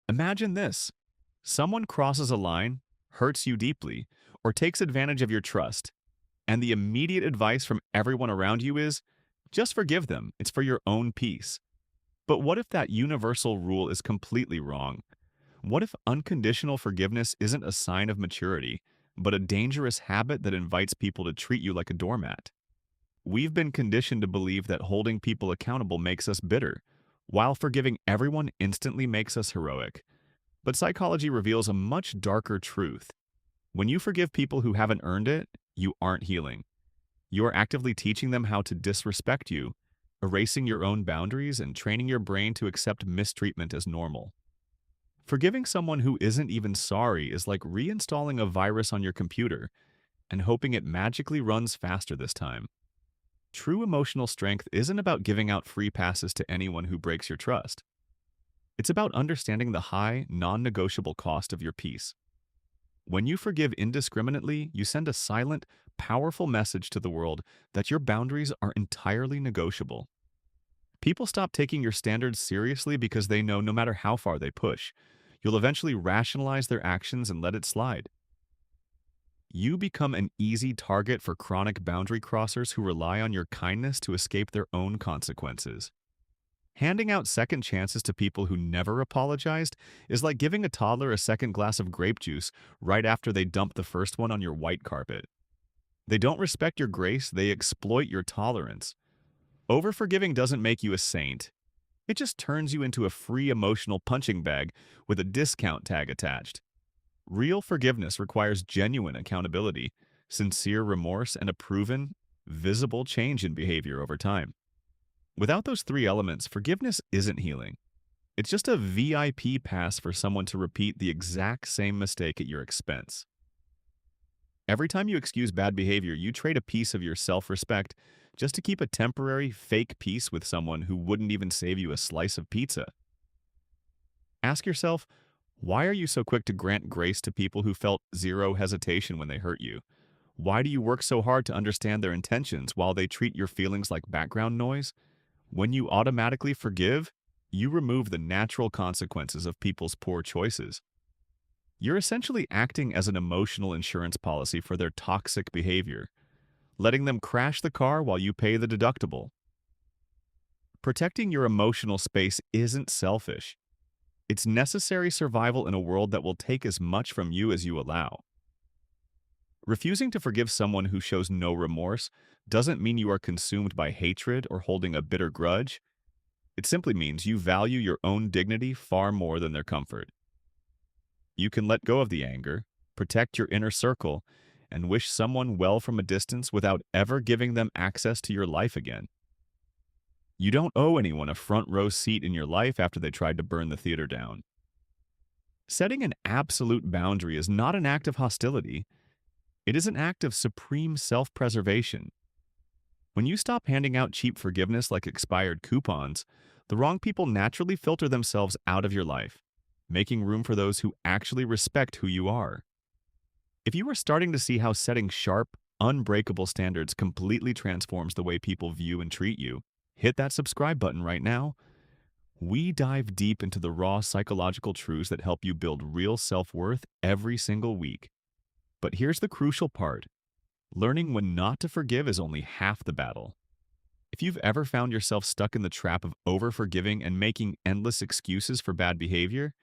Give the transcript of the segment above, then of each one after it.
Imagine this. Someone crosses a line, hurts you deeply, or takes advantage of your trust, and the immediate advice from everyone around you is, just forgive them, it's for your own peace. But what if that universal rule is completely wrong? What if unconditional forgiveness isn't a sign of maturity, but a dangerous habit that invites people to treat you like a doormat? We've been conditioned to believe that holding people accountable makes us bitter, while forgiving everyone instantly makes us heroic. But psychology reveals a much darker truth. When you forgive people who haven't earned it, you aren't healing. You are actively teaching them how to disrespect you, erasing your own boundaries and training your brain to accept mistreatment as normal. Forgiving someone who isn't even sorry is like reinstalling a virus on your computer and hoping it magically runs faster this time. True emotional strength isn't about giving out free passes to anyone who breaks your trust. It's about understanding the high, non-negotiable cost of your peace. When you forgive indiscriminately, you send a silent, powerful message to the world that your boundaries are entirely negotiable. People stop taking your standards seriously because they know no matter how far they push, you'll eventually rationalize their actions and let it slide. You become an easy target for chronic boundary crossers who rely on your kindness to escape their own consequences. Handing out second chances to people who never apologized is like giving a toddler a second glass of grape juice right after they dump the first one on your white carpet. They don't respect your grace, they exploit your tolerance. Overforgiving doesn't make you a saint. It just turns you into a free emotional punching bag with a discount tag attached. Real forgiveness requires genuine accountability, sincere remorse, and a proven, visible change in behavior over time. Without those three elements, forgiveness isn't healing. It's just a VIP pass for someone to repeat the exact same mistake at your expense. Every time you excuse bad behavior, you trade a piece of your self-respect just to keep a temporary, fake peace with someone who wouldn't even save you a slice of pizza. Ask yourself, why are you so quick to grant grace to people who felt zero hesitation when they hurt you? Why do you work so hard to understand their intentions while they treat your feelings like background noise? When you automatically forgive, you remove the natural consequences of people's poor choices. You're essentially acting as an emotional insurance policy for their toxic behavior, letting them crash the car while you pay the deductible. Protecting your emotional space isn't selfish. It's necessary survival in a world that will take as much from you as you allow. Refusing to forgive someone who shows no remorse doesn't mean you are consumed by hatred or holding a bitter grudge. It simply means you value your own dignity far more than their comfort. You can let go of the anger, protect your inner circle, and wish someone well from a distance without ever giving them access to your life again. You don't owe anyone a front row seat in your life after they tried to burn the theater down. Setting an absolute boundary is not an act of hostility. It is an act of supreme self-preservation. When you stop handing out cheap forgiveness like expired coupons, the wrong people naturally filter themselves out of your life, making room for those who actually respect who you are. If you are starting to see how setting sharp, unbreakable standards completely transforms the way people view and treat you, hit that subscribe button right now. We dive deep into the raw psychological truths that help you build real self-worth every single week. But here's the crucial part. Learning when not to forgive is only half the battle. If you've ever found yourself stuck in the trap of overforgiving and making endless excuses for bad behavior,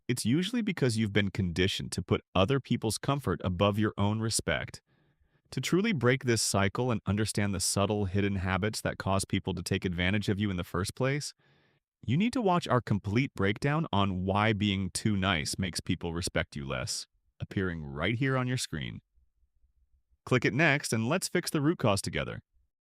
it's usually because you've been conditioned to put other people's comfort above your own respect. To truly break this cycle and understand the subtle, hidden habits that cause people to take advantage of you in the first place, you need to watch our complete breakdown on why being too nice makes people respect you less, appearing right here on your screen. Click it next and let's fix the root cause together.